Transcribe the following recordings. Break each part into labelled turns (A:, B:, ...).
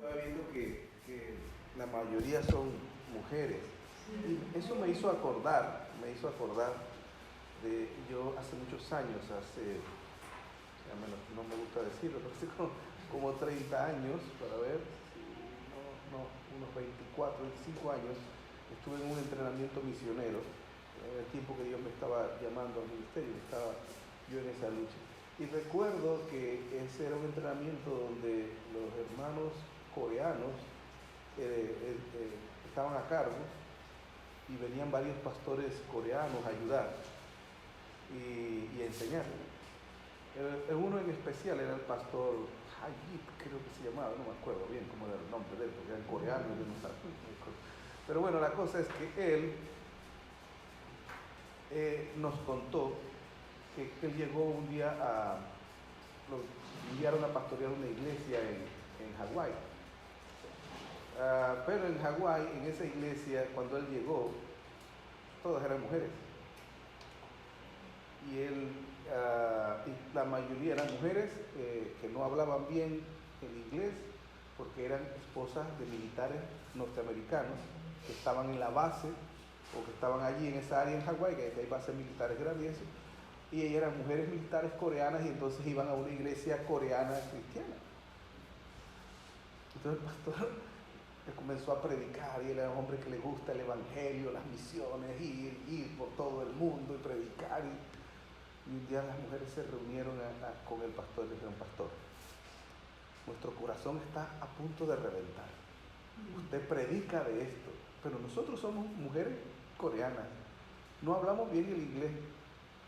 A: estaba viendo que la mayoría son mujeres. Y eso me hizo acordar de yo hace muchos años, no me gusta decirlo, pero hace como 30 años, para ver, unos 24, 25 años, estuve en un entrenamiento misionero, en el tiempo que Dios me estaba llamando al ministerio, estaba yo en esa lucha. Y recuerdo que ese era un entrenamiento donde los hermanos coreanos estaban a cargo y venían varios pastores coreanos a ayudar y a enseñar. Uno en especial era el pastor Hayit, creo que se llamaba, no me acuerdo bien cómo era el nombre de él, porque era en coreano, yo no sabía. Pero bueno, la cosa es que él nos contó que él llegó un día lo enviaron a pastorear una iglesia en Hawái. Pero en Hawái, en esa iglesia, cuando él llegó, todas eran mujeres. Y la mayoría eran mujeres que no hablaban bien el inglés porque eran esposas de militares norteamericanos que estaban en la base o que estaban allí en esa área en Hawái, que hay bases militares grandes, y ellas eran mujeres militares coreanas y entonces iban a una iglesia coreana cristiana. Entonces el pastor comenzó a predicar y él era un hombre que le gusta el evangelio, las misiones, ir por todo el mundo y predicar. Y un día las mujeres se reunieron con el pastor y le dijeron: pastor, nuestro corazón está a punto de reventar. Usted predica de esto, pero nosotros somos mujeres coreanas, no hablamos bien el inglés,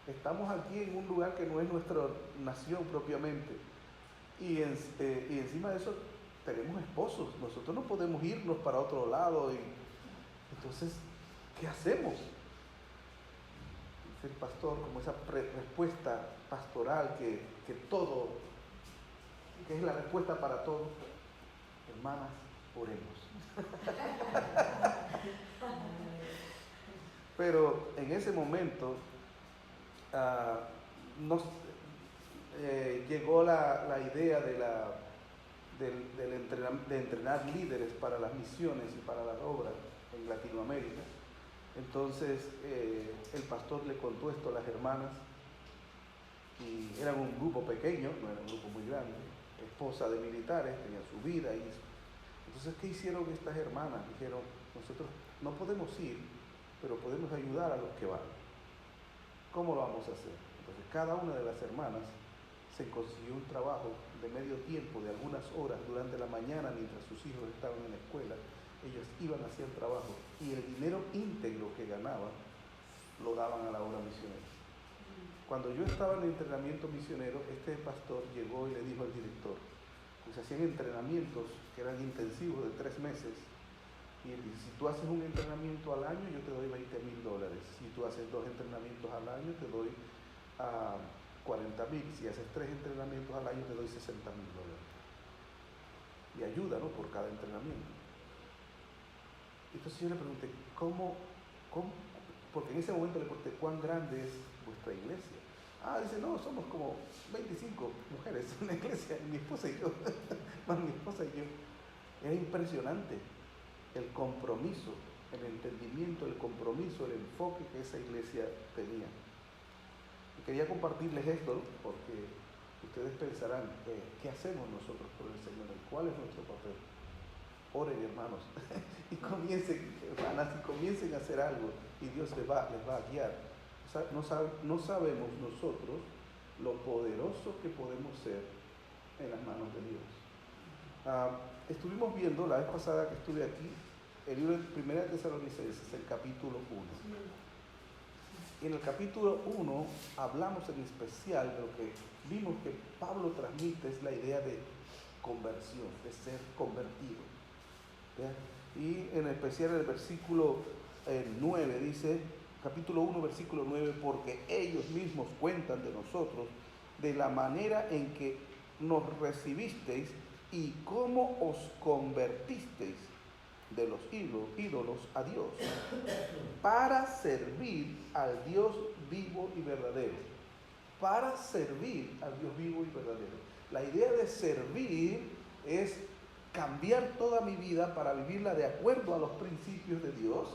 A: estamos aquí en un lugar que no es nuestra nación propiamente, y encima de eso tenemos esposos, nosotros no podemos irnos para otro lado, y entonces, ¿qué hacemos? Dice el pastor, como esa respuesta pastoral que es la respuesta para todo: hermanas, oremos. Pero en ese momento llegó la idea de entrenar líderes para las misiones y para las obras en Latinoamérica. Entonces el pastor le contó esto a las hermanas, y eran un grupo pequeño, no era un grupo muy grande, esposa de militares, tenían su vida y eso. Entonces, ¿qué hicieron estas hermanas? Dijeron: nosotros no podemos ir, pero podemos ayudar a los que van. ¿Cómo lo vamos a hacer? Entonces, cada una de las hermanas se consiguió un trabajo de medio tiempo, de algunas horas durante la mañana, mientras sus hijos estaban en la escuela. Ellos iban hacia el trabajo y el dinero íntegro que ganaban lo daban a la obra misionera. Cuando yo estaba en el entrenamiento misionero, este pastor llegó y le dijo al director, pues se hacían entrenamientos que eran intensivos de 3 meses, y él dice: si tú haces un entrenamiento al año, yo te doy $20,000. Si tú haces 2 entrenamientos al año, te doy $40,000. Si haces 3 entrenamientos al año, te doy $60,000. Y ayuda, ¿no?, por cada entrenamiento. Entonces yo le pregunté: ¿cómo? Porque en ese momento le pregunté: ¿cuán grande es vuestra iglesia? Dice: no, somos como 25 mujeres en la iglesia, mi esposa y yo. Era impresionante el compromiso, el entendimiento, el compromiso, el enfoque que esa iglesia tenía. Y quería compartirles esto porque ustedes pensarán: ¿qué hacemos nosotros por el Señor? ¿Cuál es nuestro papel? Oren, hermanos, y comiencen, hermanas, y comiencen a hacer algo, y Dios les va a guiar. No sabemos nosotros lo poderoso que podemos ser en las manos de Dios. Estuvimos viendo la vez pasada que estuve aquí el libro de 1 Tesalonicenses, el capítulo 1. Y en el capítulo 1 hablamos en especial de lo que vimos que Pablo transmite, es la idea de conversión, de ser convertido. ¿Ya? Y en especial el versículo 9 dice, capítulo 1, versículo 9: porque ellos mismos cuentan de nosotros, de la manera en que nos recibisteis y cómo os convertisteis de los ídolos a Dios, para servir al Dios vivo y verdadero. Para servir al Dios vivo y verdadero. La idea de servir es cambiar toda mi vida para vivirla de acuerdo a los principios de Dios,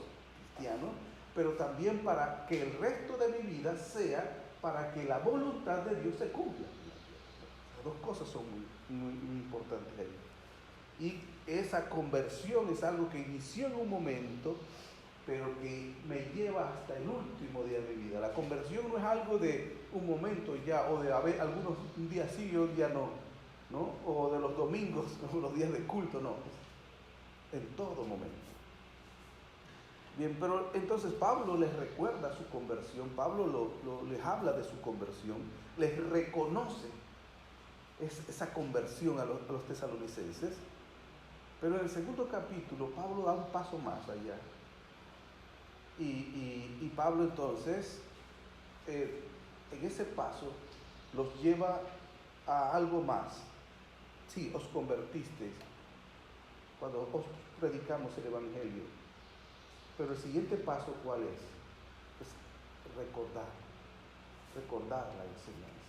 A: cristiano, pero también para que el resto de mi vida sea para que la voluntad de Dios se cumpla. Las dos cosas son muy importantes ahí. Y esa conversión es algo que inició en un momento, pero que me lleva hasta el último día de mi vida. La conversión no es algo de un momento ya, o de haber algunos un día sí y un día no, o de los domingos, o los días de culto, no. En todo momento. Bien, pero entonces Pablo les recuerda su conversión, Pablo les habla de su conversión, les reconoce esa conversión a los tesalonicenses, pero en el segundo capítulo Pablo da un paso más allá. Y Pablo entonces, en ese paso, los lleva a algo más. Sí, os convertisteis cuando os predicamos el Evangelio. Pero el siguiente paso, ¿cuál es? Es recordar la enseñanza.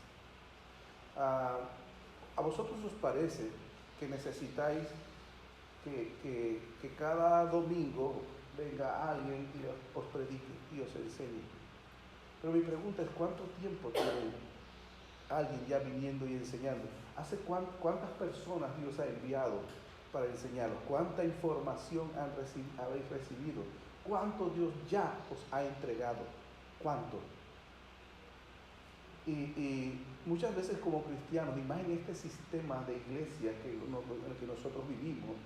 A: ¿A vosotros os parece que necesitáis que cada domingo venga alguien y os predique y os enseñe? Pero mi pregunta es, ¿cuánto tiempo tiene alguien ya viniendo y enseñando? ¿Hace cuántas personas Dios ha enviado para enseñaros? ¿Cuánta información habéis recibido? ¿Cuánto Dios ya os ha entregado? ¿Cuánto? Y muchas veces como cristianos, y más en este sistema de iglesia en el que nosotros vivimos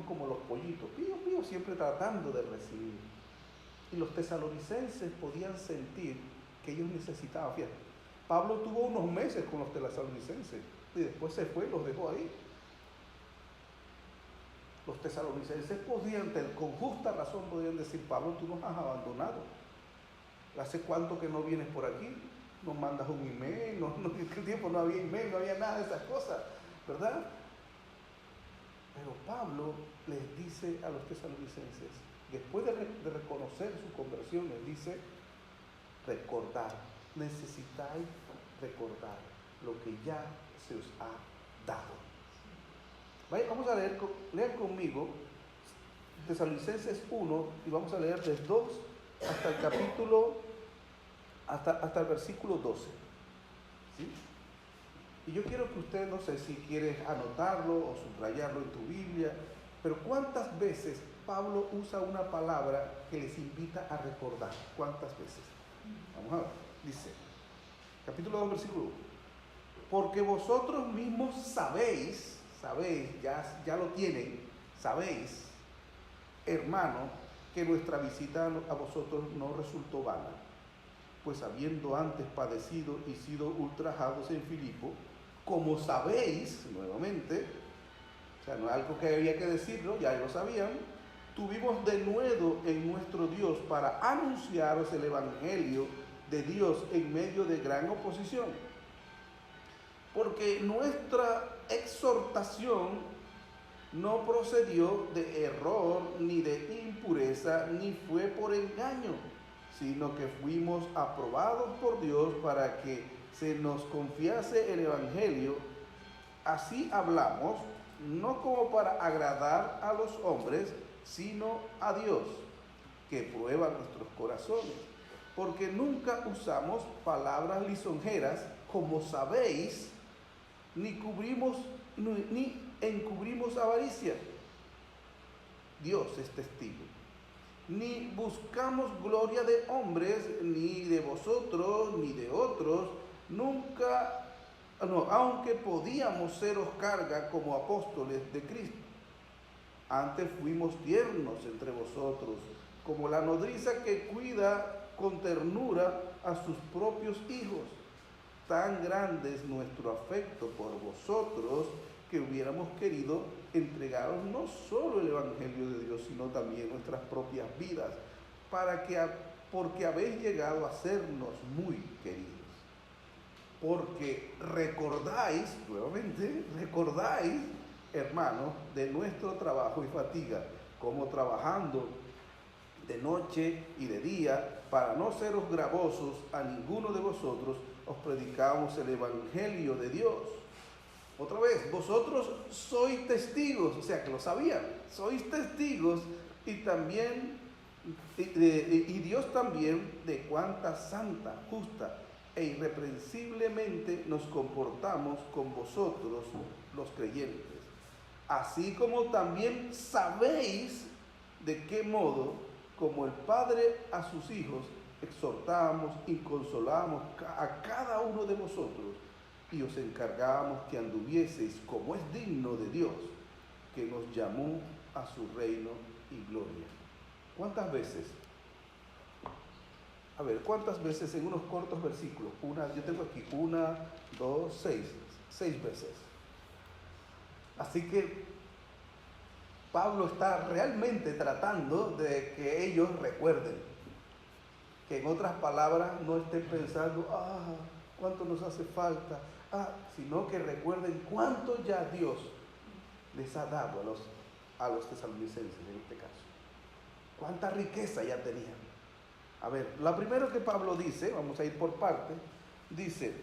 A: como los pollitos, pío, siempre tratando de recibir. Y los tesalonicenses podían sentir que ellos necesitaban. Fíjate, Pablo tuvo unos meses con los tesalonicenses y después se fue y los dejó ahí. Los tesalonicenses con justa razón podían decir, Pablo, tú nos has abandonado. ¿Hace cuánto que no vienes por aquí? Nos mandas un email, en aquel tiempo no había email, no había nada de esas cosas, ¿verdad? Pero Pablo les dice a los tesalonicenses, después de reconocer su conversión, les dice, necesitáis recordar lo que ya se os ha dado. Vamos a leer conmigo Tesalonicenses 1 y vamos a leer desde 2 hasta el capítulo, hasta el versículo 12. ¿Sí? Y yo quiero que usted, no sé si quieres anotarlo o subrayarlo en tu Biblia, pero ¿cuántas veces Pablo usa una palabra que les invita a recordar? ¿Cuántas veces? Vamos a ver. Dice, capítulo 2, versículo 1. Porque vosotros mismos sabéis, ya lo tienen, sabéis, hermano, que nuestra visita a vosotros no resultó vana, pues habiendo antes padecido y sido ultrajados en Filipo, como sabéis, nuevamente, o sea, no es algo que había que decirlo, ya lo sabían, tuvimos denuedo en nuestro Dios para anunciaros el Evangelio de Dios en medio de gran oposición. Porque nuestra exhortación no procedió de error, ni de impureza, ni fue por engaño, sino que fuimos aprobados por Dios para que se nos confiase el Evangelio. Así hablamos, no como para agradar a los hombres, sino a Dios, que prueba nuestros corazones. Porque nunca usamos palabras lisonjeras, como sabéis, ni encubrimos avaricia. Dios es testigo. Ni buscamos gloria de hombres, ni de vosotros, ni de otros, aunque podíamos seros carga como apóstoles de Cristo. Antes fuimos tiernos entre vosotros, como la nodriza que cuida con ternura a sus propios hijos. Tan grande es nuestro afecto por vosotros que hubiéramos querido entregaros no solo el Evangelio de Dios, sino también nuestras propias vidas, porque habéis llegado a sernos muy queridos. Porque recordáis, hermanos, de nuestro trabajo y fatiga, como trabajando de noche y de día, para no seros gravosos a ninguno de vosotros, os predicamos el Evangelio de Dios. Otra vez, vosotros sois testigos, o sea que lo sabían, sois testigos y también, y Dios también, de cuánta santa, justa e irreprensiblemente nos comportamos con vosotros los creyentes. Así como también sabéis de qué modo, como el Padre a sus hijos, exhortamos y consolamos a cada uno de vosotros, y os encargábamos que anduvieseis como es digno de Dios, que nos llamó a su reino y gloria. ¿Cuántas veces? A ver, ¿cuántas veces en unos cortos versículos? Yo tengo aquí 1, 2, 6. 6 veces. Así que Pablo está realmente tratando de que ellos recuerden. Que en otras palabras no estén pensando, cuánto nos hace falta, sino que recuerden cuánto ya Dios les ha dado a los tesalonicenses en este caso. Cuánta riqueza ya tenían. A ver, lo primero que Pablo dice, vamos a ir por parte, dice,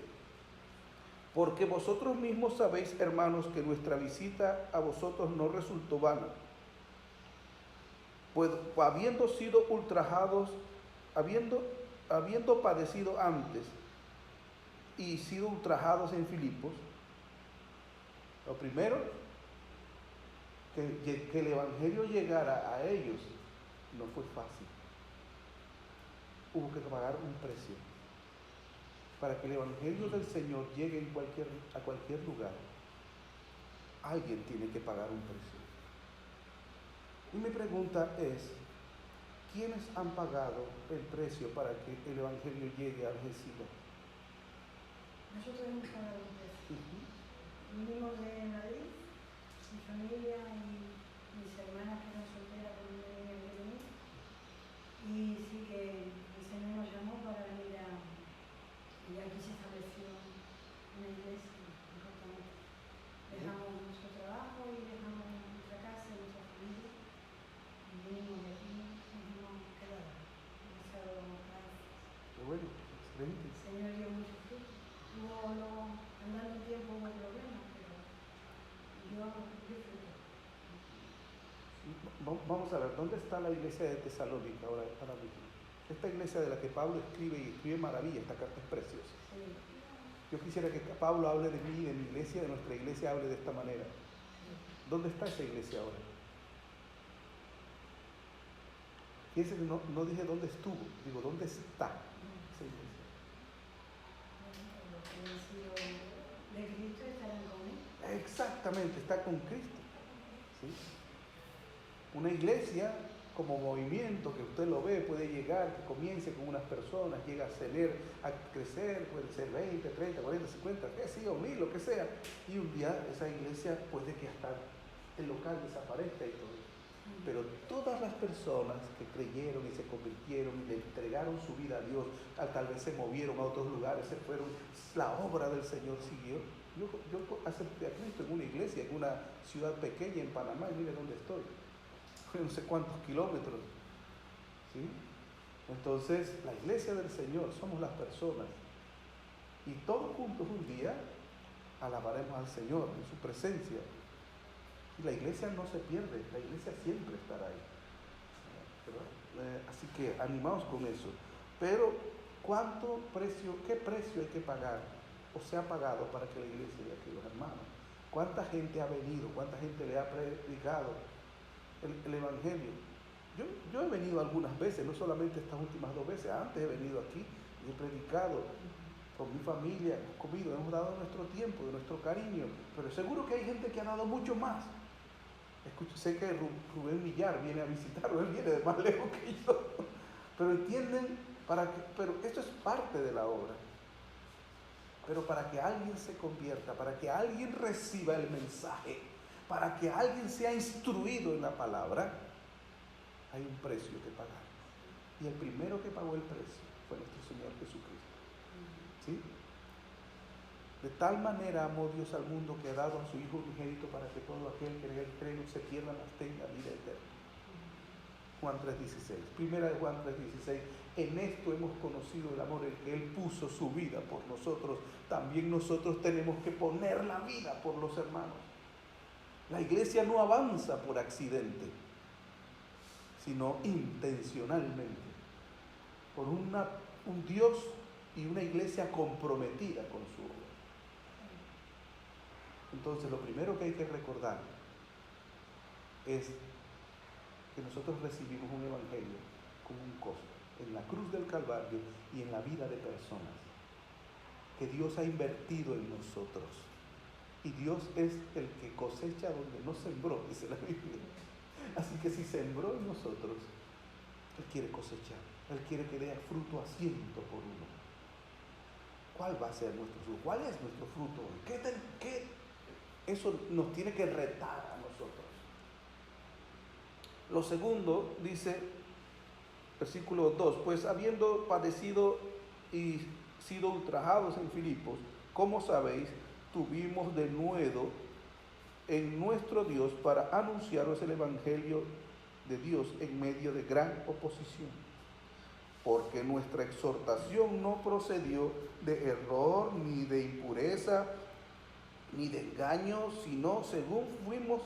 A: porque vosotros mismos sabéis, hermanos, que nuestra visita a vosotros no resultó vana, pues habiendo sido ultrajados, habiendo padecido antes y sido ultrajados en Filipos, lo primero, que el Evangelio llegara a ellos no fue fácil. Hubo que pagar un precio. Para que el Evangelio del Señor llegue a cualquier lugar, alguien tiene que pagar un precio. Y mi pregunta es, ¿quiénes han pagado el precio para que el Evangelio llegue a Algeciras?
B: Nosotros hemos pagado un precio. Vinimos de Madrid, mi familia y mis hermanas que eran solteras cuando venían de venir. Y sí que el Señor nos llamó para venir y aquí se estableció una iglesia importante. Dejamos nuestro trabajo y dejamos nuestra casa y nuestra familia. Y vinimos de aquí, nos hemos quedado. Demasiado gracias.
A: Qué bueno, excelente.
B: El Señor dio mucho fruto. Andando el tiempo hubo problemas, pero dio fruto.
A: Vamos a ver, ¿dónde está la iglesia de Tesalónica ahora mismo? Esta iglesia de la que Pablo escribe y escribe maravilla, esta carta es preciosa.
B: Sí.
A: Yo quisiera que Pablo hable de mí, de mi iglesia, de nuestra iglesia, hable de esta manera. ¿Dónde está esa iglesia ahora? Fíjense que no dije dónde estuvo, digo dónde está esa iglesia.
B: Los que han sido de Cristo estarán con él.
A: Exactamente, está con Cristo. ¿Sí? Una iglesia como movimiento que usted lo ve puede llegar, que comience con unas personas, llega a crecer, puede ser 20, 30, 40, 50, que sí, o 1000, lo que sea, y un día esa iglesia puede que hasta el local desaparezca y todo. Pero todas las personas que creyeron y se convirtieron y le entregaron su vida a Dios, tal vez se movieron a otros lugares, se fueron, la obra del Señor siguió. Yo acepté a Cristo en una iglesia, en una ciudad pequeña en Panamá, y mire dónde estoy. No sé cuántos kilómetros, ¿sí? Entonces, la iglesia del Señor somos las personas, y todos juntos un día alabaremos al Señor en su presencia, y la iglesia no se pierde, la iglesia siempre estará ahí, ¿verdad? Así que animaos con eso. Pero, ¿qué precio hay que pagar o se ha pagado para que la iglesia llegue aquí, los hermanos? ¿Cuánta gente ha venido? ¿Cuánta gente le ha predicado el Evangelio? Yo he venido algunas veces, no solamente estas últimas 2 veces, antes he venido aquí y he predicado con mi familia, hemos comido, hemos dado nuestro tiempo, de nuestro cariño, pero seguro que hay gente que ha dado mucho más. Sé que Rubén Villar viene a visitarlo, él viene de más lejos que yo, pero entienden, pero esto es parte de la obra. Pero para que alguien se convierta, para que alguien reciba el mensaje, para que alguien sea instruido en la palabra, hay un precio que pagar. Y el primero que pagó el precio fue nuestro Señor Jesucristo. ¿Sí? De tal manera amó Dios al mundo que ha dado a su Hijo unigénito para que todo aquel que en él cree no se pierda, mas tenga vida eterna. Juan 3:16. Primera de Juan 3:16. En esto hemos conocido el amor, el que Él puso su vida por nosotros. También nosotros tenemos que poner la vida por los hermanos. La iglesia no avanza por accidente, sino intencionalmente, por un Dios y una iglesia comprometida con su obra. Entonces, lo primero que hay que recordar es que nosotros recibimos un evangelio como un costo en la cruz del Calvario y en la vida de personas que Dios ha invertido en nosotros. Y Dios es el que cosecha donde no sembró, dice la Biblia. Así que si sembró en nosotros, Él quiere cosechar. Él quiere que dé fruto a 100 por uno. ¿Cuál va a ser nuestro fruto? ¿Cuál es nuestro fruto hoy? Eso nos tiene que retar a nosotros. Lo segundo, dice, versículo 2, pues habiendo padecido y sido ultrajados en Filipos, como sabéis, tuvimos de nuevo en nuestro Dios para anunciaros el evangelio de Dios en medio de gran oposición. Porque nuestra exhortación no procedió de error, ni de impureza, ni de engaño, sino según fuimos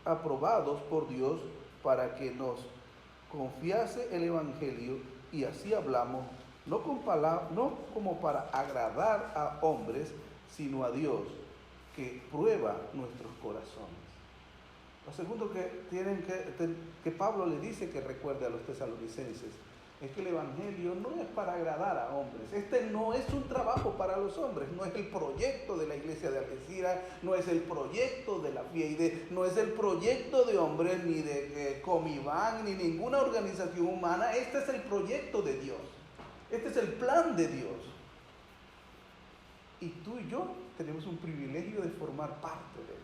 A: aprobados por Dios para que nos confiase el evangelio, y así hablamos, no como para agradar a hombres, sino a Dios, que prueba nuestros corazones. Lo segundo que Pablo le dice que recuerde a los tesalonicenses es que el evangelio no es para agradar a hombres. Este no es un trabajo para los hombres, no es el proyecto de la iglesia de Algeciras, no es el proyecto de la FIEIDE, no es el proyecto de hombres, ni de Comiván, ni ninguna organización humana. Este es el proyecto de Dios, este es el plan de Dios. Y tú y yo tenemos un privilegio de formar parte de él.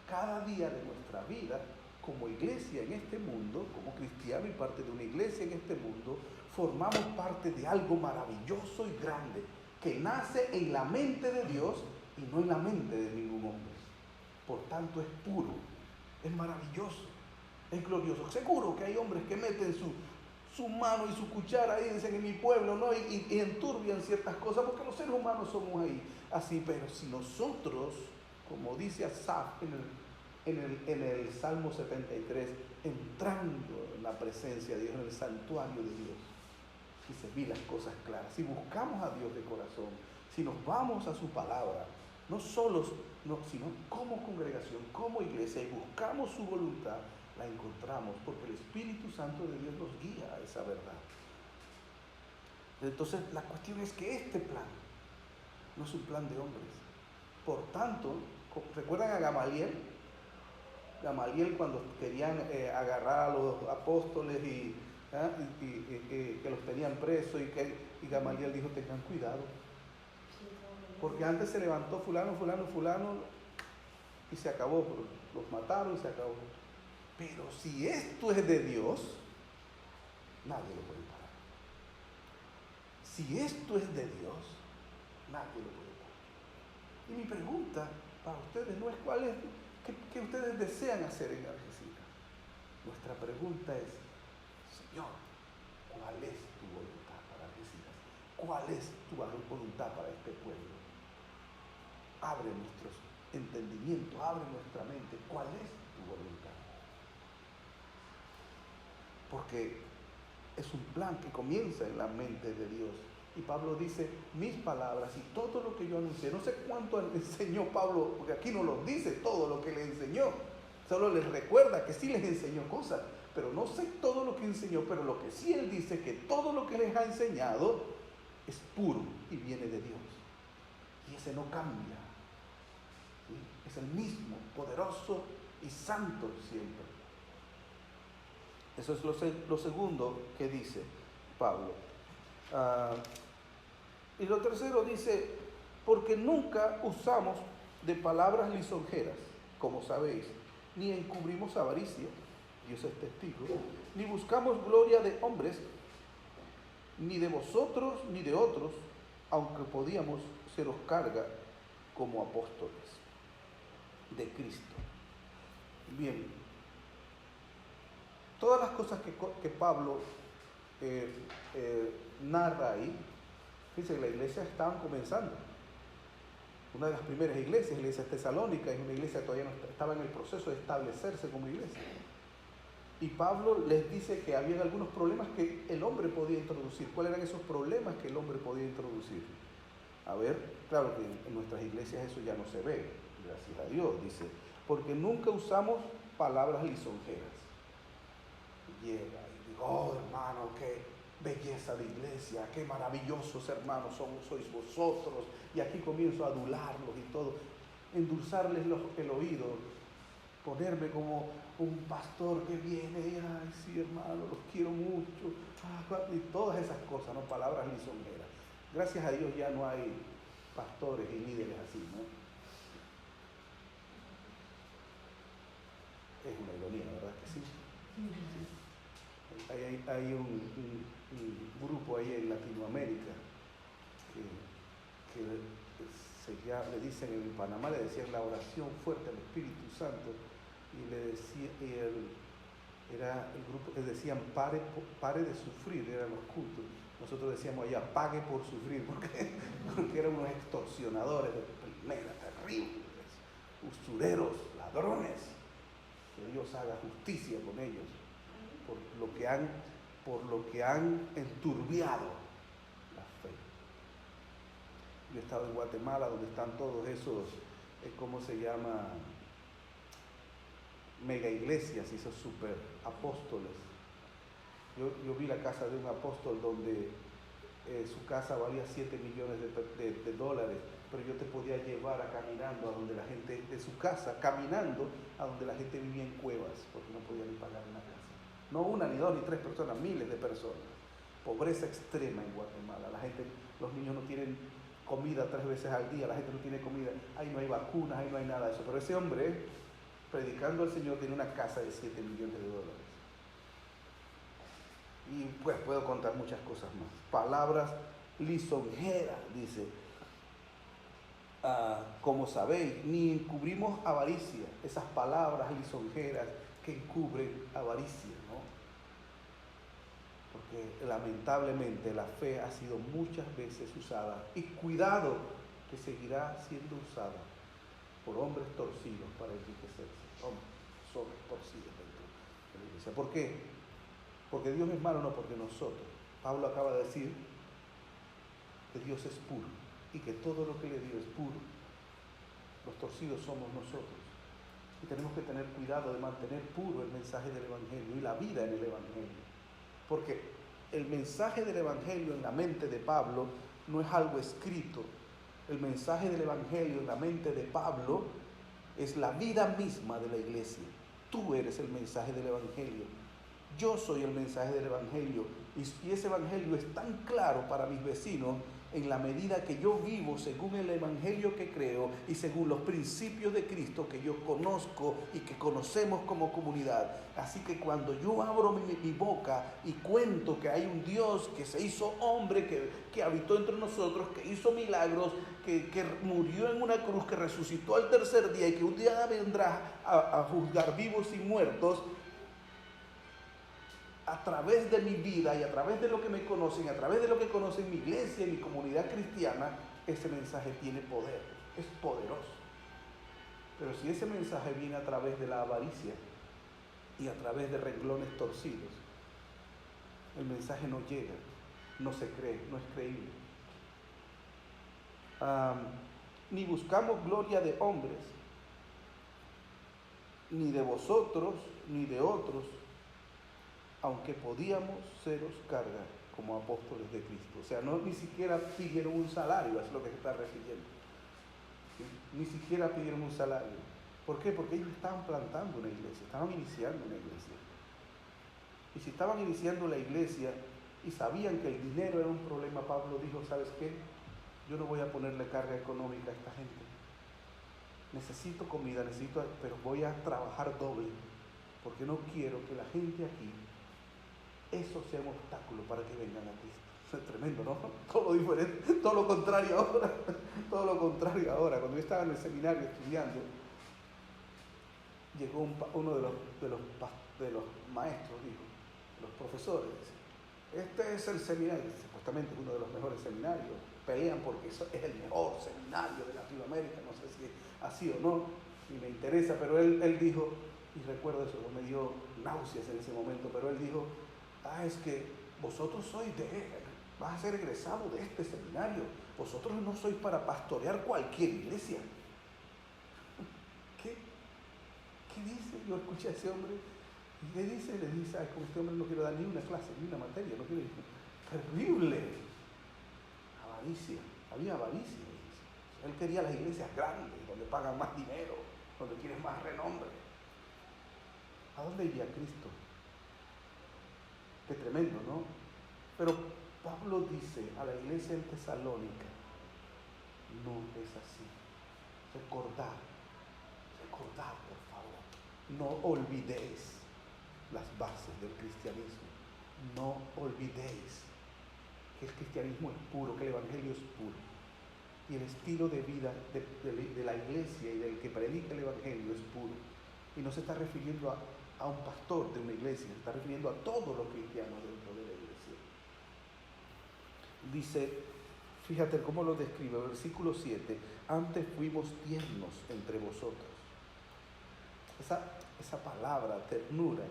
A: Cada día de nuestra vida, como iglesia en este mundo, como cristiano y parte de una iglesia en este mundo, formamos parte de algo maravilloso y grande, que nace en la mente de Dios y no en la mente de ningún hombre. Por tanto, es puro, es maravilloso, es glorioso. Seguro que hay hombres que meten su mano y su cuchara ahí, dicen en mi pueblo, ¿no? Y enturbian ciertas cosas, porque los seres humanos somos ahí así. Pero si nosotros, como dice Asaf en el Salmo 73, entrando en la presencia de Dios, en el santuario de Dios, dice, vi las cosas claras. Si buscamos a Dios de corazón, si nos vamos a su palabra, sino como congregación, como iglesia, y buscamos su voluntad, la encontramos, porque el Espíritu Santo de Dios nos guía a esa verdad. Entonces, la cuestión es que este plan no es un plan de hombres. Por tanto, ¿recuerdan a Gamaliel? Gamaliel, cuando querían agarrar a los apóstoles y que los tenían presos, y Gamaliel dijo, tengan cuidado, porque antes se levantó fulano y se acabó, los mataron y se acabó. Pero si esto es de Dios, nadie lo puede parar. Si esto es de Dios, nadie lo puede parar. Y mi pregunta para ustedes no es cuál es, qué ustedes desean hacer en Algeciras. Nuestra pregunta es, Señor, ¿cuál es tu voluntad para Algeciras? ¿Cuál es tu voluntad para este pueblo? Abre nuestros entendimientos, abre nuestra mente. ¿Cuál es tu voluntad? Porque es un plan que comienza en la mente de Dios. Y Pablo dice, mis palabras y todo lo que yo anuncié, no sé cuánto enseñó Pablo, porque aquí no los dice todo lo que le enseñó, solo les recuerda que sí les enseñó cosas, pero no sé todo lo que enseñó, pero lo que sí él dice, que todo lo que les ha enseñado es puro y viene de Dios. Y ese no cambia, ¿sí? Es el mismo, poderoso y santo siempre. Eso es lo segundo que dice Pablo. Y lo tercero dice, porque nunca usamos de palabras lisonjeras, como sabéis, ni encubrimos avaricia, Dios es testigo, ni buscamos gloria de hombres, ni de vosotros, ni de otros, aunque podíamos seros carga como apóstoles de Cristo. Bien. Todas las cosas que Pablo narra ahí, fíjense que la iglesia estaban comenzando. Una de las primeras iglesias, la iglesia tesalónica, es una iglesia que todavía no estaba en el proceso de establecerse como iglesia. Y Pablo les dice que había algunos problemas que el hombre podía introducir. ¿Cuáles eran esos problemas que el hombre podía introducir? A ver, claro que en nuestras iglesias eso ya no se ve, gracias a Dios, dice, porque nunca usamos palabras lisonjeras. Llega y digo, oh hermano, qué belleza de iglesia, qué maravillosos hermanos sois vosotros, y aquí comienzo a adularlos y todo, endulzarles el oído, ponerme como un pastor que viene y, ay sí hermano, los quiero mucho, y todas esas cosas, ¿no? Palabras lisonjeras. Gracias a Dios ya no hay pastores y líderes así, ¿no? Es una ironía, ¿verdad que sí? Hay un grupo ahí en Latinoamérica que le dicen en Panamá, le decían la oración fuerte al Espíritu Santo, y le decía, era el grupo que decían pare de sufrir, eran los cultos. Nosotros decíamos allá, pague por sufrir, porque eran unos extorsionadores de primera, terribles, usureros, ladrones. Que Dios haga justicia con ellos por lo que han enturbiado la fe. Yo he estado en Guatemala, donde están todos esos, ¿cómo se llama? Mega iglesias y esos super apóstoles. Yo vi la casa de un apóstol donde su casa valía 7 millones de dólares, pero yo te podía llevar caminando a donde la gente, de su casa, caminando a donde la gente vivía en cuevas, porque no podía ni pagar una casa. No una, ni dos, ni tres personas, miles de personas. Pobreza extrema en Guatemala. La gente, los niños no tienen comida 3 veces al día, la gente no tiene comida, ahí no hay vacunas, ahí no hay nada de eso. Pero ese hombre, predicando al Señor, tiene una casa de 7 millones de dólares. Y pues puedo contar muchas cosas más. Palabras lisonjeras, dice. Como sabéis, ni encubrimos avaricia. Esas palabras lisonjeras que encubren avaricia, ¿no? Porque lamentablemente la fe ha sido muchas veces usada, y cuidado, que seguirá siendo usada por hombres torcidos para enriquecerse. Hombres torcidos dentro de la iglesia. ¿Por qué? Porque Dios es malo, no porque nosotros. Pablo acaba de decir que Dios es puro y que todo lo que le dio es puro. Los torcidos somos nosotros. Y tenemos que tener cuidado de mantener puro el mensaje del Evangelio y la vida en el Evangelio. Porque el mensaje del Evangelio en la mente de Pablo no es algo escrito. El mensaje del Evangelio en la mente de Pablo es la vida misma de la iglesia. Tú eres el mensaje del Evangelio. Yo soy el mensaje del Evangelio. Y ese Evangelio es tan claro para mis vecinos en la medida que yo vivo según el Evangelio que creo y según los principios de Cristo que yo conozco y que conocemos como comunidad. Así que cuando yo abro mi boca y cuento que hay un Dios que se hizo hombre, que habitó entre nosotros, que hizo milagros, que murió en una cruz, que resucitó al tercer día y que un día vendrá a juzgar vivos y muertos, a través de mi vida y a través de lo que me conocen, a través de lo que conocen mi iglesia y mi comunidad cristiana, ese mensaje tiene poder, es poderoso. Pero si ese mensaje viene a través de la avaricia y a través de renglones torcidos, el mensaje no llega, no se cree, no es creíble. Ni buscamos gloria de hombres, ni de vosotros, ni de otros, aunque podíamos seros carga como apóstoles de Cristo. O sea, ni siquiera pidieron un salario, es lo que se está refiriendo. ¿Sí? Ni siquiera pidieron un salario. ¿Por qué? Porque ellos estaban plantando una iglesia, estaban iniciando una iglesia. Y si estaban iniciando la iglesia y sabían que el dinero era un problema, Pablo dijo, ¿sabes qué? Yo no voy a ponerle carga económica a esta gente. Necesito comida, pero voy a trabajar doble, porque no quiero que la gente aquí, eso sea un obstáculo para que vengan a Cristo. Eso es tremendo, ¿no? Todo lo diferente, todo lo contrario ahora. Todo lo contrario ahora. Cuando yo estaba en el seminario estudiando, llegó uno de los de los maestros, dijo, los profesores, este es el seminario, supuestamente uno de los mejores seminarios, pelean porque eso es el mejor seminario de Latinoamérica, no sé si así o no, ni me interesa, pero él dijo, y recuerdo eso, me dio náuseas en ese momento, pero él dijo, es que vosotros sois vas a ser egresado de este seminario, vosotros no sois para pastorear cualquier iglesia. ¿Qué dice? Yo escuché a ese hombre, y le dice, con este hombre no quiero dar ni una clase, ni una materia, no quiero ir. Terrible. Avaricia, había avaricia. Él quería las iglesias grandes, donde pagan más dinero, donde tienes más renombre. ¿A dónde iría Cristo? Qué tremendo, ¿no? Pero Pablo dice a la iglesia en Tesalónica, no es así. Recordad, por favor, no olvidéis las bases del cristianismo. No olvidéis que el cristianismo es puro, que el evangelio es puro. Y el estilo de vida de la iglesia y del que predica el evangelio es puro. Y no se está refiriendo a un pastor de una iglesia, se está refiriendo a todos los cristianos dentro de la iglesia. Dice, fíjate cómo lo describe, versículo 7, antes fuimos tiernos entre vosotros. Esa palabra, ternura,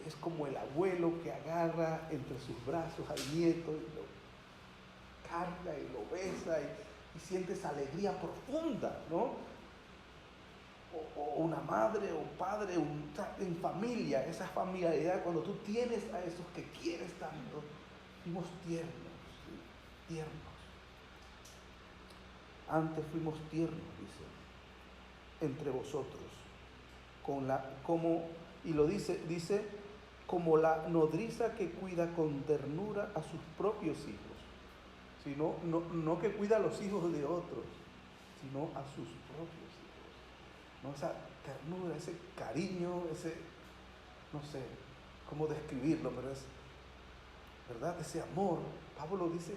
A: es como el abuelo que agarra entre sus brazos al nieto y lo carga y lo besa y siente esa alegría profunda, ¿no? O una madre o un padre en familia, esa familiaridad, cuando tú tienes a esos que quieres tanto, fuimos tiernos, ¿sí? Tiernos. Antes fuimos tiernos, dice, entre vosotros, como la nodriza que cuida con ternura a sus propios hijos, sino no que cuida a los hijos de otros, sino a sus propios hijos, ¿no? Esa ternura, ese cariño, no sé cómo describirlo, pero es, ¿verdad? Ese amor. Pablo dice,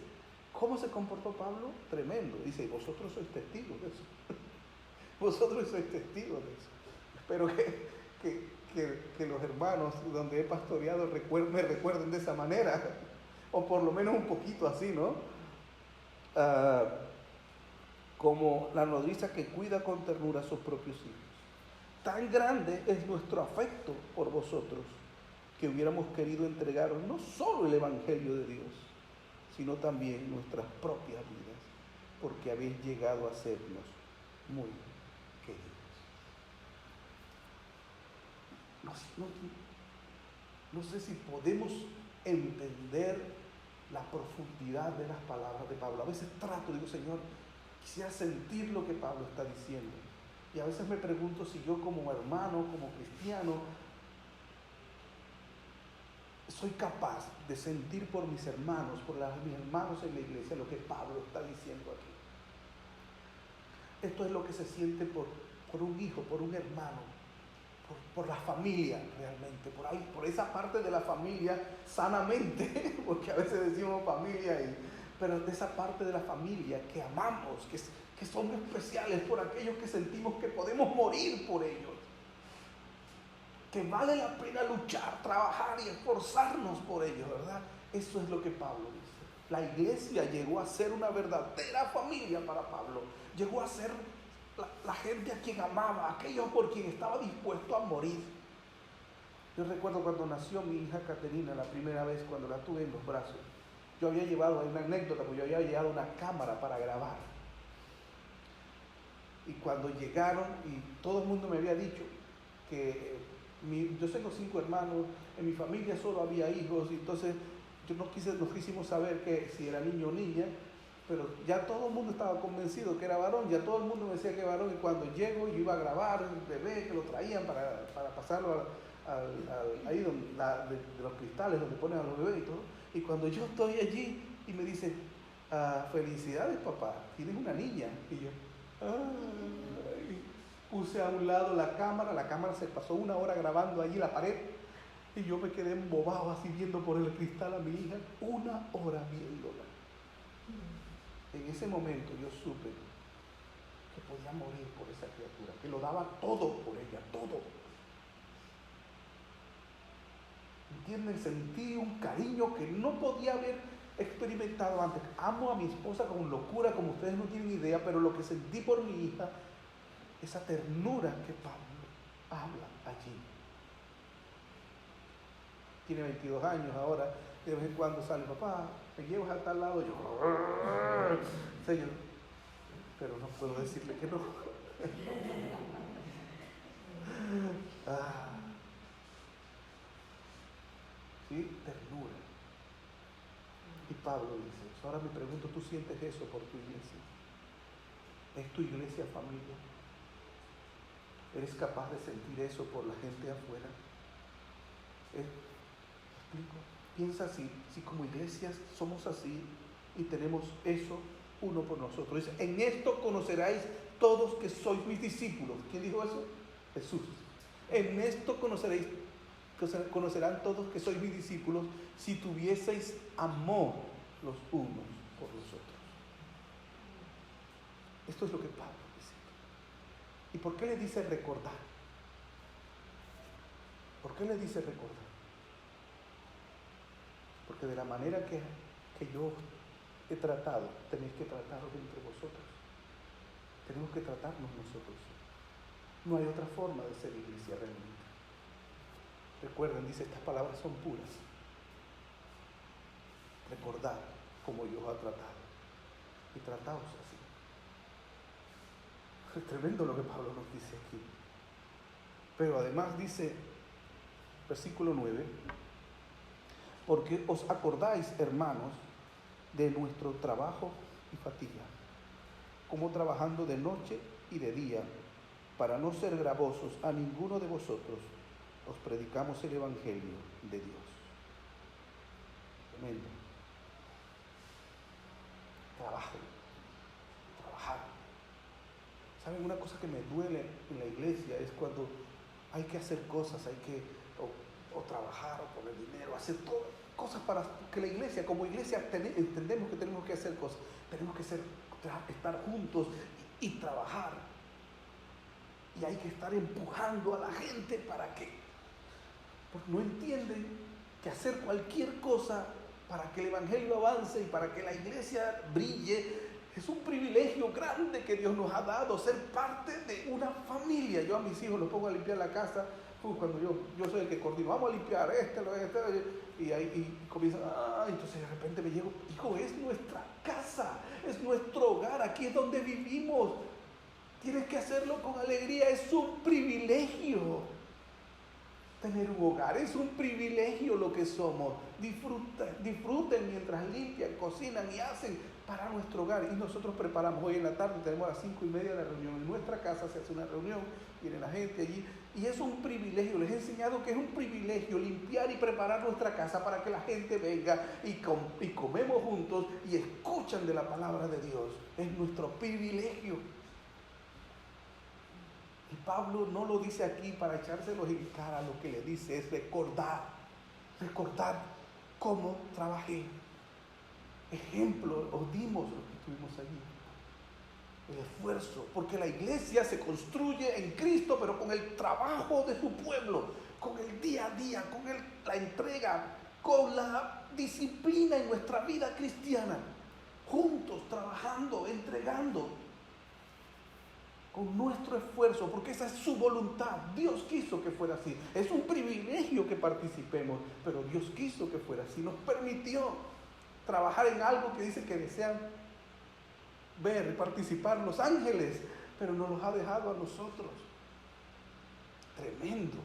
A: ¿cómo se comportó Pablo? Tremendo. Dice, vosotros sois testigos de eso. Vosotros sois testigos de eso. Espero que los hermanos donde he pastoreado me recuerden de esa manera, o por lo menos un poquito así, ¿no? Como la nodriza que cuida con ternura a sus propios hijos. Tan grande es nuestro afecto por vosotros, que hubiéramos querido entregar no solo el Evangelio de Dios, sino también nuestras propias vidas, porque habéis llegado a sernos muy queridos. No sé si podemos entender la profundidad de las palabras de Pablo. A veces digo, Señor, quisiera sentir lo que Pablo está diciendo. Y a veces me pregunto si yo como hermano, como cristiano, soy capaz de sentir por mis hermanos, mis hermanos en la iglesia, lo que Pablo está diciendo aquí. Esto es lo que se siente por un hijo, por un hermano, por la familia realmente, por esa parte de la familia sanamente, porque a veces decimos familia, pero de esa parte de la familia que amamos, que son especiales, por aquellos que sentimos que podemos morir por ellos, que vale la pena luchar, trabajar y esforzarnos por ellos, ¿verdad? Eso es lo que Pablo dice. La iglesia llegó a ser una verdadera familia para Pablo, llegó a ser la gente a quien amaba, aquellos por quien estaba dispuesto a morir. Yo recuerdo cuando nació mi hija Caterina, la primera vez cuando la tuve en los brazos, yo había llevado, hay una anécdota, porque yo había llevado una cámara para grabar. Y cuando llegaron, y todo el mundo me había dicho que yo tengo 5 hermanos, en mi familia solo había hijos, y entonces nos quisimos saber que si era niño o niña, pero ya todo el mundo estaba convencido que era varón, ya todo el mundo me decía que era varón, y cuando llego yo iba a grabar el bebé, que lo traían para pasarlo ahí de los cristales donde ponen a los bebés y todo, y cuando yo estoy allí y me dicen, felicidades papá, tienes una niña, y yo, puse a un lado la cámara se pasó 1 hora grabando allí la pared, y yo me quedé embobado así viendo por el cristal a mi hija, 1 hora viéndola. En ese momento yo supe que podía morir por esa criatura, que lo daba todo por ella, todo. ¿entienden? Sentí un cariño que no podía haber experimentado antes. Amo a mi esposa con locura, como ustedes no tienen idea, pero lo que sentí por mi hija, esa ternura que Pablo habla allí. Tiene 22 años ahora, de vez en cuando sale, papá, me llevas a tal lado, yo, Señor, pero no puedo decirle que no. ¿Sí? Ternura. Y Pablo dice eso. Ahora me pregunto, ¿tú sientes eso por tu iglesia? ¿Es tu iglesia familia? ¿Eres capaz de sentir eso por la gente afuera? ¿Me explico? Piensa si como iglesias somos así y tenemos eso uno por nosotros. Dice, en esto conoceráis todos que sois mis discípulos. ¿Quién dijo eso? Jesús. En esto conocerán todos que sois mis discípulos si tuvieseis amor los unos por los otros. Esto es lo que Pablo dice. ¿Y por qué le dice recordar? ¿Por qué le dice recordar? Porque de la manera que yo he tratado, tenéis que trataros entre vosotros. Tenemos que tratarnos nosotros. No hay otra forma de ser iglesia realmente. Recuerden, dice, estas palabras son puras. Recordad cómo Dios ha tratado. Y trataos así. Es tremendo lo que Pablo nos dice aquí. Pero además dice, versículo 9, porque os acordáis, hermanos, de nuestro trabajo y fatiga, como trabajando de noche y de día, para no ser gravosos a ninguno de vosotros, os predicamos el Evangelio de Dios. Tremendo. Trabajar. ¿Saben? Una cosa que me duele en la iglesia es cuando hay que hacer cosas, hay que o trabajar, o poner dinero, hacer todo, cosas para que la iglesia, como iglesia entendemos que tenemos que hacer cosas, tenemos que estar juntos y trabajar. Y hay que estar empujando a la gente para que, porque no entienden que hacer cualquier cosa para que el evangelio avance y para que la iglesia brille es un privilegio grande que Dios nos ha dado, ser parte de una familia. Yo a mis hijos los pongo a limpiar la casa, cuando yo soy el que coordino, vamos a limpiar y ahí comienzan, entonces de repente me llego, hijo, es nuestra casa, es nuestro hogar, aquí es donde vivimos, tienes que hacerlo con alegría, es un privilegio tener un hogar, es un privilegio lo que somos. Disfruten mientras limpian, cocinan y hacen para nuestro hogar. Y nosotros preparamos, hoy en la tarde tenemos a las 5:30 la reunión, en nuestra casa se hace una reunión, viene la gente allí, y es un privilegio. Les he enseñado que es un privilegio limpiar y preparar nuestra casa para que la gente venga y comemos juntos y escuchan de la palabra de Dios. Es nuestro privilegio. Y Pablo no lo dice aquí para echárselos en cara, lo que le dice es recordar cómo trabajé. Ejemplo, os dimos lo que estuvimos allí. El esfuerzo, porque la iglesia se construye en Cristo, pero con el trabajo de su pueblo, con el día a día, con la entrega, con la disciplina en nuestra vida cristiana, juntos, trabajando, entregando, con nuestro esfuerzo, porque esa es su voluntad. Dios quiso que fuera así. Es un privilegio que participemos, pero Dios quiso que fuera así. Nos permitió trabajar en algo que dice que desean ver y participar los ángeles, pero nos los ha dejado a nosotros. Tremendo.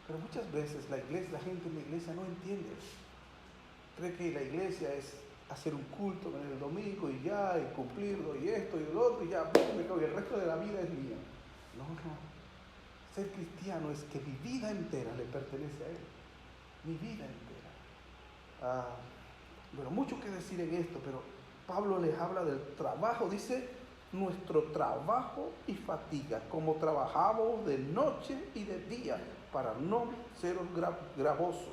A: Pero muchas veces la gente en la iglesia no entiende. Cree que la iglesia es hacer un culto en el domingo y ya, y cumplirlo, y esto y lo otro, y ya, y el resto de la vida es mía. No. Ser cristiano es que mi vida entera le pertenece a Él. Mi vida entera. Bueno, mucho que decir en esto, pero Pablo les habla del trabajo. Dice, nuestro trabajo y fatiga, como trabajamos de noche y de día, para no seros gravosos.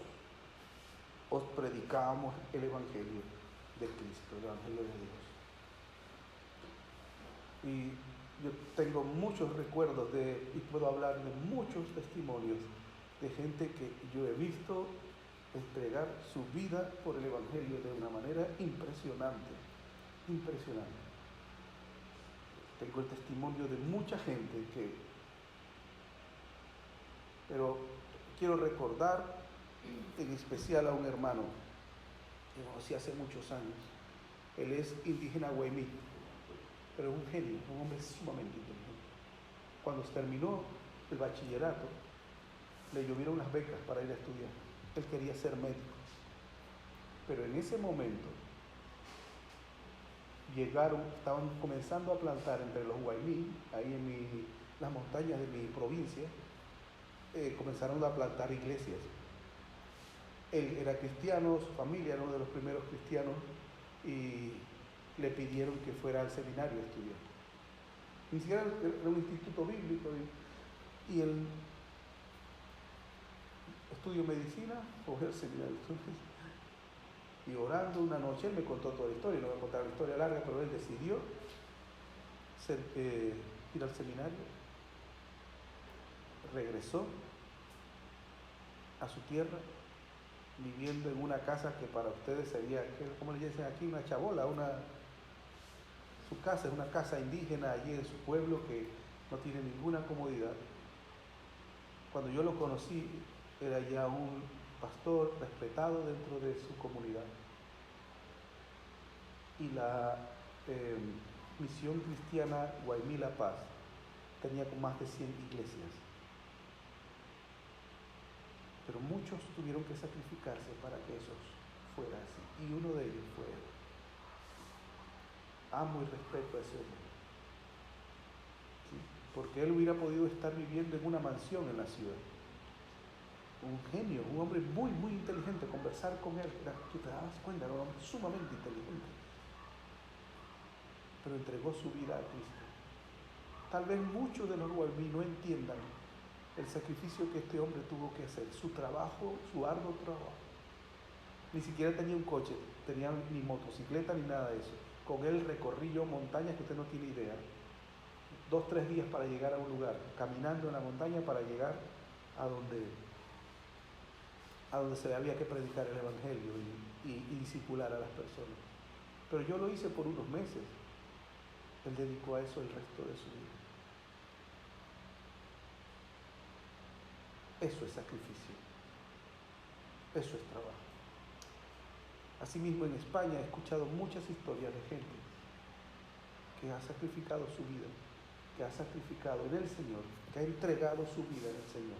A: Os predicamos el Evangelio de Cristo, el Evangelio de Dios. Y yo tengo muchos recuerdos y puedo hablar de muchos testimonios de gente que yo he visto entregar su vida por el Evangelio de una manera impresionante, impresionante. Tengo el testimonio de mucha gente pero quiero recordar en especial a un hermano que conocí hace muchos años. Él es indígena Guaymí, pero es un genio, un hombre sumamente inteligente. Cuando terminó el bachillerato, le llovieron las becas para ir a estudiar. Él quería ser médico. Pero en ese momento estaban comenzando a plantar entre los Guaymí, ahí en las montañas de mi provincia, comenzaron a plantar iglesias. Él era cristiano, su familia era uno de los primeros cristianos, y le pidieron que fuera al seminario a estudiar. Ni siquiera era un instituto bíblico, y él estudió medicina, fue al seminario. Y orando una noche, él me contó toda la historia, no voy a contar la historia larga, pero él decidió ir al seminario, regresó a su tierra, viviendo en una casa que para ustedes sería, ¿cómo le dicen aquí? Una chabola, su casa es una casa indígena allí en su pueblo que no tiene ninguna comodidad. Cuando yo lo conocí, era ya un pastor respetado dentro de su comunidad. Y la misión cristiana Guaymí La Paz tenía más de 100 iglesias. Pero muchos tuvieron que sacrificarse para que eso fuera así. Y uno de ellos fue él. Amo y respeto a ese hombre. ¿Sí? Porque él hubiera podido estar viviendo en una mansión en la ciudad. Un genio, un hombre muy, muy inteligente. Conversar con él, tú te dabas cuenta, era un hombre sumamente inteligente. Pero entregó su vida a Cristo. Tal vez muchos de los Guaymí no entiendan el sacrificio que este hombre tuvo que hacer, su trabajo, su arduo trabajo. Ni siquiera tenía un coche, tenía ni motocicleta ni nada de eso. Con él recorrí yo montañas que usted no tiene idea. 2-3 días para llegar a un lugar, caminando en la montaña para llegar a donde se había que predicar el Evangelio y discipular a las personas. Pero yo lo hice por unos meses. Él dedicó a eso el resto de su vida. Eso es sacrificio. Eso es trabajo. Asimismo, en España he escuchado muchas historias de gente que ha sacrificado su vida, que ha sacrificado en el Señor, que ha entregado su vida en el Señor,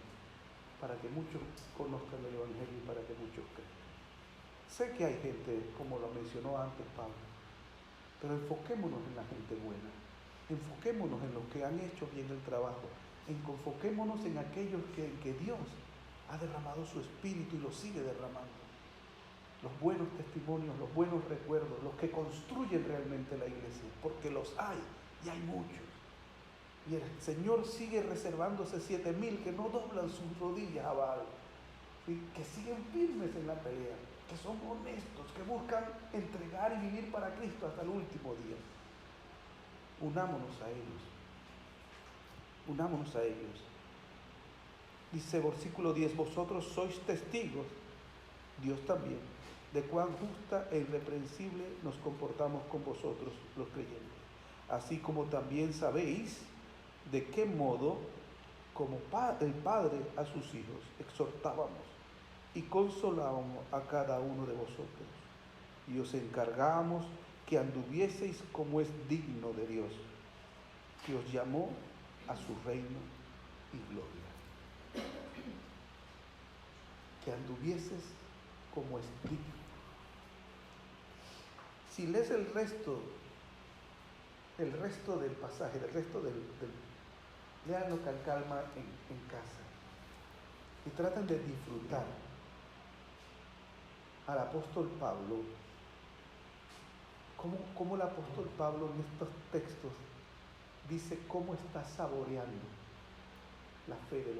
A: para que muchos conozcan el Evangelio y para que muchos crean. Sé que hay gente, como lo mencionó antes Pablo, pero enfoquémonos en la gente buena, enfoquémonos en los que han hecho bien el trabajo, enfoquémonos en aquellos que Dios ha derramado su espíritu y lo sigue derramando. Los buenos testimonios, los buenos recuerdos, los que construyen realmente la iglesia, porque los hay, y hay muchos. Y el Señor sigue reservándose 7,000 que no doblan sus rodillas a Baal, ¿sí? Que siguen firmes en la pelea, que son honestos, que buscan entregar y vivir para Cristo hasta el último día. Unámonos a ellos. Unámonos a ellos. Dice versículo 10, vosotros sois testigos, Dios también, de cuán justa e irreprensible nos comportamos con vosotros los creyentes, así como también sabéis de qué modo, como el Padre a sus hijos, exhortábamos y consolábamos a cada uno de vosotros, y os encargábamos que anduvieseis como es digno de Dios, que os llamó a su reino y gloria. Que anduvieses como es digno. Si lees el resto del pasaje, léanlo con calma en casa y traten de disfrutar al apóstol Pablo, cómo el apóstol Pablo en estos textos dice cómo está saboreando la fe de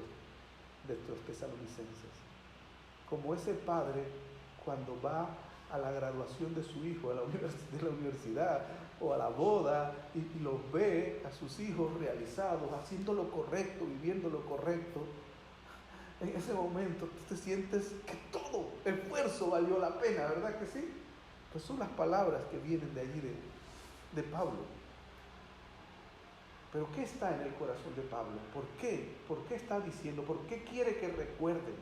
A: los tesalonicenses. Como ese padre cuando va a la graduación de su hijo de la universidad o a la boda y los ve a sus hijos realizados, haciendo lo correcto, viviendo lo correcto, En ese momento tú te sientes que todo el esfuerzo valió la pena, ¿verdad que sí? Pues son las palabras que vienen de allí de Pablo. Pero ¿qué está en el corazón de Pablo? ¿Por qué? ¿Por qué está diciendo? ¿Por qué quiere que recuerden?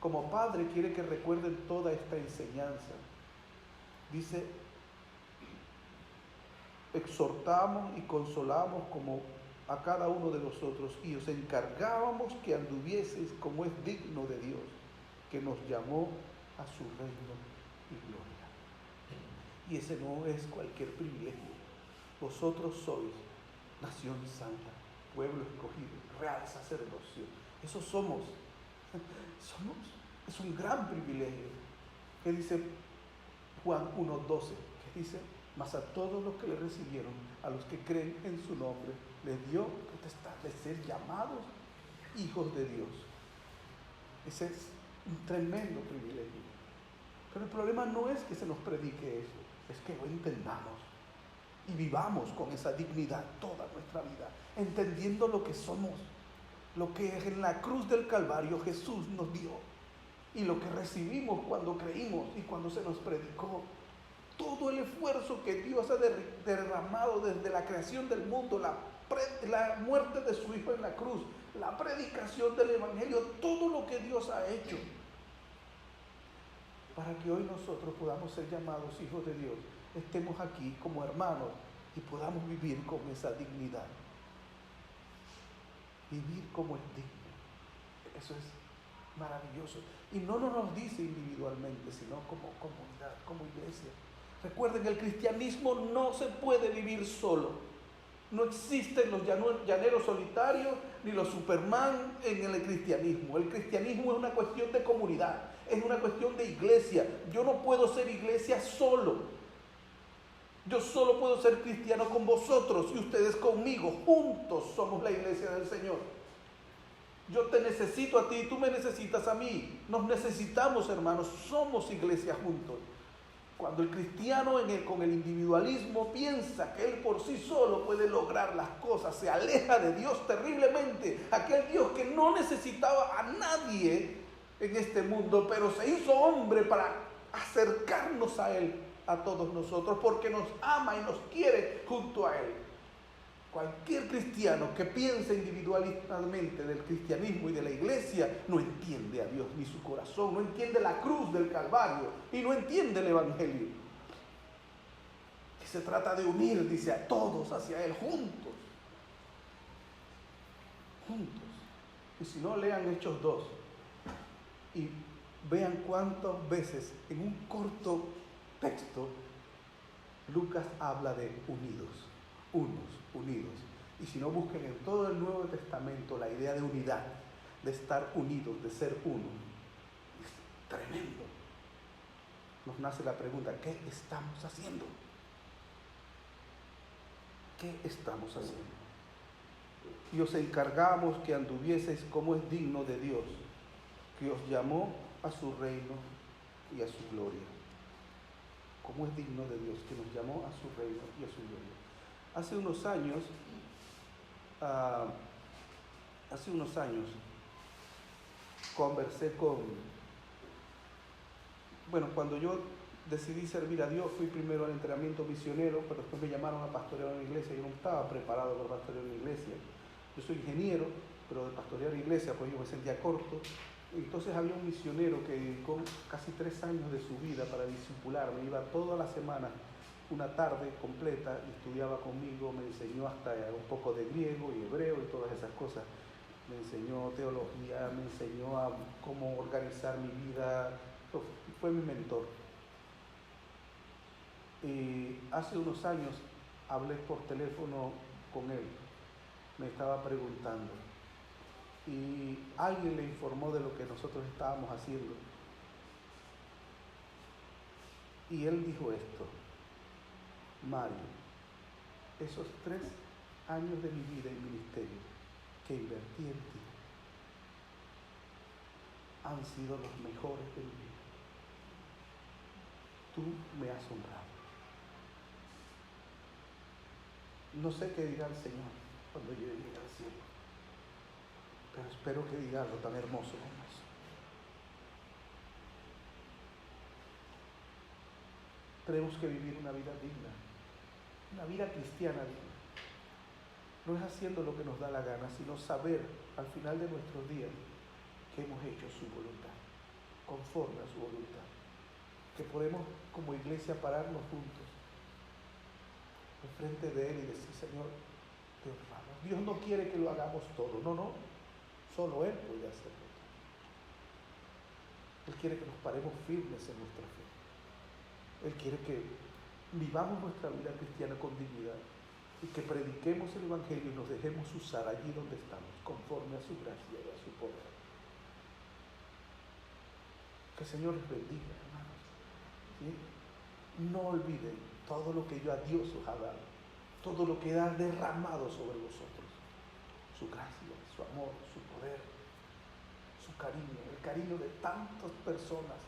A: Como padre quiere que recuerden toda esta enseñanza. Dice, exhortamos y consolamos como a cada uno de nosotros y os encargábamos que anduvieseis como es digno de Dios, que nos llamó a su reino y gloria. Y ese no es cualquier privilegio. Vosotros sois nación santa, pueblo escogido, real sacerdocio. Eso somos. Es un gran privilegio. ¿Qué dice Juan 1:12? ¿Qué dice? Mas a todos los que le recibieron, a los que creen en su nombre, les dio potestad de ser llamados hijos de Dios. Ese es un tremendo privilegio. Pero el problema no es que se nos predique eso, es que lo entendamos y vivamos con esa dignidad toda nuestra vida, entendiendo lo que somos, lo que en la cruz del Calvario Jesús nos dio y lo que recibimos cuando creímos y cuando se nos predicó. Todo el esfuerzo que Dios ha derramado desde la creación del mundo, la muerte de su Hijo en la cruz, la predicación del Evangelio, todo lo que Dios ha hecho para que hoy nosotros podamos ser llamados hijos de Dios, estemos aquí como hermanos y podamos vivir con esa dignidad. Vivir como es digno. Eso es maravilloso. Y no nos dice individualmente, sino como comunidad, como iglesia. Recuerden, el cristianismo no se puede vivir solo. No existen los llaneros solitarios ni los Superman en el cristianismo. El cristianismo es una cuestión de comunidad, es una cuestión de iglesia. Yo no puedo ser iglesia solo. Yo solo puedo ser cristiano con vosotros y ustedes conmigo. Juntos somos la iglesia del Señor. Yo te necesito a ti y tú me necesitas a mí. Nos necesitamos, hermanos. Somos iglesia juntos. Cuando el cristiano con el individualismo piensa que él por sí solo puede lograr las cosas, se aleja de Dios terriblemente. Aquel Dios que no necesitaba a nadie en este mundo, pero se hizo hombre para acercarnos a Él, a todos nosotros, porque nos ama y nos quiere junto a Él. Cualquier cristiano que piense individualmente del cristianismo y de la iglesia no entiende a Dios ni su corazón, no entiende la cruz del Calvario y no entiende el Evangelio. Que se trata de unir, dice, a todos hacia Él, juntos. Juntos. Y si no, lean Hechos 2 y vean cuántas veces en un corto texto Lucas habla de unidos. Unidos. Y si no, busquen en todo el Nuevo Testamento la idea de unidad, de estar unidos, de ser uno. Es tremendo. Nos nace la pregunta, ¿qué estamos haciendo? ¿Qué estamos haciendo? Y os encargamos que anduvieseis como es digno de Dios, que os llamó a su reino y a su gloria. Como es digno de Dios, que nos llamó a su reino y a su gloria. Hace unos años conversé cuando yo decidí servir a Dios, fui primero al entrenamiento misionero, pero después me llamaron a pastorear una iglesia. Yo no estaba preparado para pastorear una iglesia. Yo soy ingeniero, pero de pastorear iglesia, pues yo me sentía corto. Entonces había un misionero que dedicó casi 3 años de su vida para discipularme. Iba toda la semana, una tarde completa, y estudiaba conmigo, me enseñó hasta un poco de griego y hebreo y todas esas cosas. Me enseñó teología, me enseñó a cómo organizar mi vida. Fue mi mentor. Y hace unos años hablé por teléfono con él. Me estaba preguntando. Y alguien le informó de lo que nosotros estábamos haciendo. Y él dijo esto: Mario, esos 3 años de mi vida y ministerio que invertí en ti han sido los mejores de mi vida. Tú me has honrado. No sé qué dirá el Señor cuando yo llegue al cielo. Pero espero que diga algo tan hermoso como eso. Tenemos que vivir una vida digna, una vida cristiana digna. No es haciendo lo que nos da la gana, sino saber al final de nuestros días que hemos hecho su voluntad, conforme a su voluntad. Que podemos como iglesia pararnos juntos enfrente de Él y decir: Señor, te honramos. Dios no quiere que lo hagamos todo, no, solo Él puede hacerlo. Él quiere que nos paremos firmes en nuestra fe. Él quiere que vivamos nuestra vida cristiana con dignidad y que prediquemos el Evangelio y nos dejemos usar allí donde estamos, conforme a su gracia y a su poder. Que el Señor les bendiga, hermanos. ¿Sí? No olviden todo lo que a Dios os ha dado, todo lo que ha derramado sobre vosotros. Su gracia, su amor, su poder, su cariño, el cariño de tantas personas,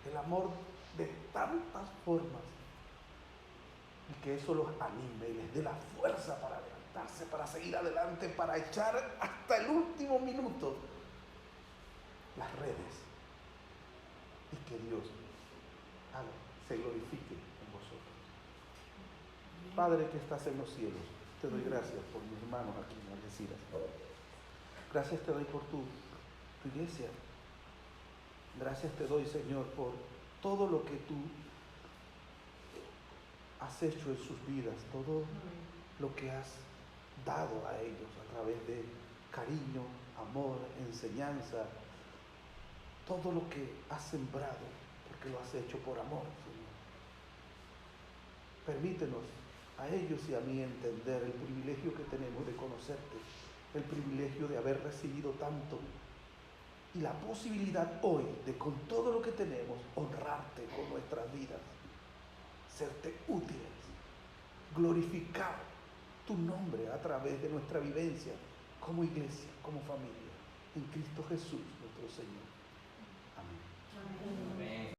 A: el amor de tantas formas. Y que eso los anime y les dé la fuerza para levantarse, para seguir adelante, para echar hasta el último minuto las redes. Y que Dios se glorifique en vosotros. Padre que estás en los cielos, te doy gracias por mis hermanos aquí en Algeciras. Gracias te doy por tu iglesia. Gracias te doy, Señor, por todo lo que tú has hecho en sus vidas, todo lo que has dado a ellos a través de cariño, amor, enseñanza, todo lo que has sembrado, porque lo has hecho por amor, Señor. Permítenos a ellos y a mí entender el privilegio que tenemos de conocerte, el privilegio de haber recibido tanto y la posibilidad hoy de, con todo lo que tenemos, honrarte con nuestras vidas, serte útiles, glorificar tu nombre a través de nuestra vivencia como iglesia, como familia, en Cristo Jesús, nuestro Señor. Amén.
B: Amén.